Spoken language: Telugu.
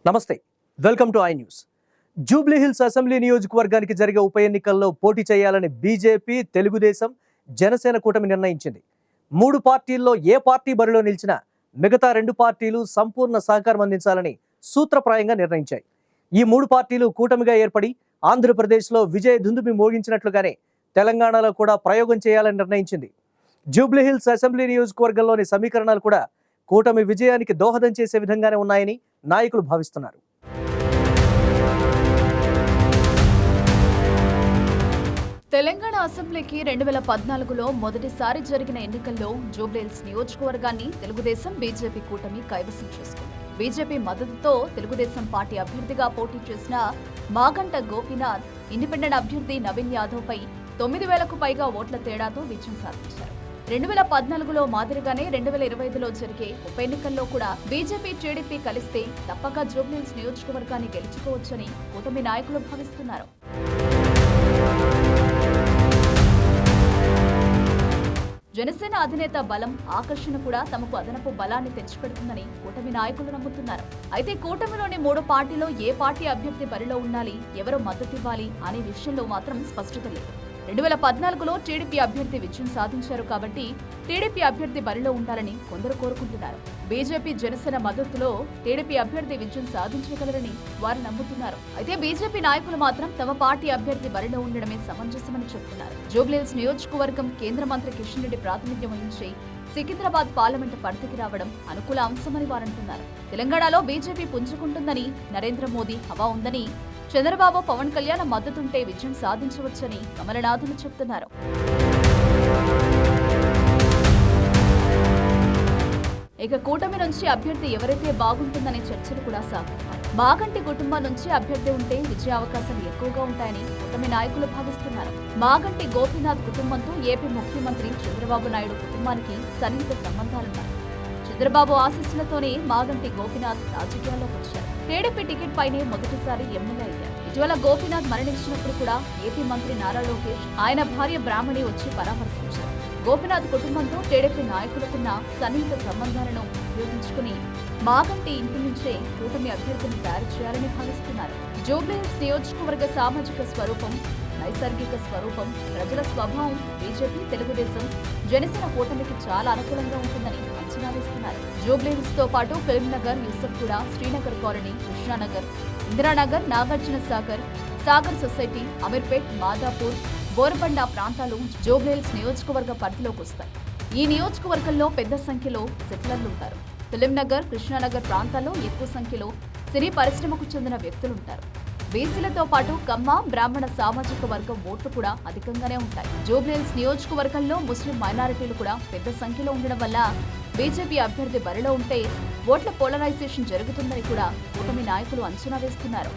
నమస్తే, welcome to I news. Jubilee hills assembly నియోజకవర్గానికి జరిగే ఉప ఎన్నికల్లో పోటీ చేయాలని బీజేపీ, తెలుగుదేశం, జనసేన కూటమి నిర్ణయించింది. 3 పార్టీల్లో ఏ పార్టీ బరిలో నిలిచినా మిగతా 2 పార్టీలు సంపూర్ణ సహకారం అందించాలని సూత్రప్రాయంగా నిర్ణయించాయి. ఈ 3 పార్టీలు కూటమిగా ఏర్పడి ఆంధ్రప్రదేశ్లో విజయ దుందుబి మోగించినట్లుగానే తెలంగాణలో కూడా ప్రయోగం చేయాలని నిర్ణయించింది. జూబ్లీ హిల్స్ అసెంబ్లీ నియోజకవర్గంలోని సమీకరణాలు కూడా కూటమి విజయానికి దోహదం చేసే విధంగానే ఉన్నాయని నాయకులు భావిస్తున్నారు. తెలంగాణ అసెంబ్లీకి 2014లో మొదటిసారి జరిగిన ఎన్నికల్లో జూబ్లీహిల్స్ నియోజకవర్గాన్ని తెలుగుదేశం, బీజేపీ కూటమి కైవసం చేసుకుంది. బీజేపీ మద్దతుతో తెలుగుదేశం పార్టీ అభ్యర్థిగా పోటీ చేసిన మాగంట గోపీనాథ్ ఇండిపెండెంట్ అభ్యర్థి నవీన్ యాదవ్ పై 9,000కు పైగా ఓట్ల తేడాతో విజయం సాధించారు. 2014లో మాదిరిగానే 2025లో జరిగే ఉప ఎన్నికల్లో కూడా బీజేపీ, టీడీపీ కలిస్తే తప్పక జూబ్లీహిల్స్ నియోజకవర్గాన్ని గెలుచుకోవచ్చని కూటమి నాయకులు భావిస్తున్నారు. జనసేన అధినేత బలం, ఆకర్షణ కూడా తమకు అదనపు బలాన్ని తెచ్చిపెడుతుందని కూటమి నాయకులు నమ్ముతున్నారు. అయితే కూటమిలోని 3 పార్టీలో ఏ పార్టీ అభ్యర్థి బరిలో ఉండాలి, ఎవరు మద్దతివ్వాలి అనే విషయంలో మాత్రం స్పష్టత లేదు. 2014లో టీడీపీ అభ్యర్థి విజయం సాధించారు కాబట్టి టీడీపీ అభ్యర్థి బరిలో ఉండాలని కొందరు కోరుకుంటున్నారు. బీజేపీ, జనసేన మద్దతులో టీడీపీ అభ్యర్థి విజయం సాధించగలరని వారు నమ్ముతున్నారు. అయితే బీజేపీ నాయకులు మాత్రం తమ పార్టీ అభ్యర్థి బరిలో ఉండడమే సమంజసమని చెబుతున్నారు. జూబ్లీహిల్స్ నియోజకవర్గం కేంద్ర మంత్రి కిషన్ రెడ్డి ప్రాతినిధ్యం వహించి సికింద్రాబాద్ పార్లమెంటు పరిధికి రావడం అనుకూల అంశమని వారంటున్నారు. తెలంగాణలో బీజేపీ పుంజుకుంటుందని, నరేంద్ర మోదీ హవా ఉందని, చంద్రబాబు, పవన్ కళ్యాణ్ మద్దతుంటే విజయం సాధించవచ్చని కమలనాథులు చెబుతున్నారు. ఇక కూటమి నుంచి అభ్యర్థి ఎవరైతే బాగుంటుందనే చర్చలు కూడా సాగుతున్నాయి. మాగంటి కుటుంబం నుంచి అభ్యర్థి ఉంటే విజయ అవకాశాలు ఎక్కువగా ఉంటాయని కూటమి నాయకులు భావిస్తున్నారు. మాగంటి గోపీనాథ్ కుటుంబంతో ఏపీ ముఖ్యమంత్రి చంద్రబాబు నాయుడు కుటుంబానికి సన్నిహిత సంబంధాలున్నాయి. చంద్రబాబు ఆశీస్సులతోనే మాగంటి గోపీనాథ్ రాజకీయాల్లోకి వచ్చారు. టీడీపీ టికెట్ పైనే మొదటిసారి ఎమ్మెల్యే అయ్యారు. ఇటీవల గోపీనాథ్ మరణించినప్పుడు కూడా ఏపీ మంత్రి నారా లోకేష్, ఆయన భార్య బ్రాహ్మణి వచ్చి పరామర్శించారు. గోపీనాథ్ కుటుంబంతో టీడీపీ నాయకులకున్న సన్నిహిత సంబంధాలను ఉపయోగించుకుని మాగంటి ఇంటి నుంచే కూటమి అభ్యర్థిని తయారు చేయాలని భావిస్తున్నారు. జూబ్లీహిల్స్ నియోజకవర్గ సామాజిక స్వరూపం, నైసర్గిక స్వరూపం, ప్రజల స్వభావం బీజేపీ, తెలుగుదేశం, జనసేన కూటమికి చాలా అనుకూలంగా ఉంటుందని అంచనా వేస్తున్నారు. జూబ్లీహిల్స్ తో పాటు ఫిల్మ్నగర్, యూసఫ్గూడ, శ్రీనగర్ కాలనీ, కృష్ణానగర్, ఇందిరానగర్, నాగార్జున సాగర్, సాగర్ సొసైటీ, అమీర్పేట్, మాదాపూర్, బోరబండ ప్రాంతాలు జూబ్లీహిల్స్ నియోజకవర్గ పరిధిలోకి వస్తాయి. ఈ నియోజకవర్గంలో పెద్ద సంఖ్యలో సెటిలర్లు ఉంటారు. ఫిల్మ్నగర్, కృష్ణానగర్ ప్రాంతాల్లో ఎక్కువ సంఖ్యలో సినీ పరిశ్రమకు చెందిన వ్యక్తులుంటారు. బీసీలతో పాటు కమ్మ, బ్రాహ్మణ సామాజిక వర్గం ఓట్లు కూడా అధికంగానే ఉంటాయి. జూబ్లీహిల్స్ నియోజకవర్గంలో ముస్లిం మైనారిటీలు కూడా పెద్ద సంఖ్యలో ఉండడం వల్ల బీజేపీ అభ్యర్థి బరిలో ఉంటే ఓట్ల పోలరైజేషన్ జరుగుతుందని కూడా కూటమి నాయకులు అంచనా వేస్తున్నారు.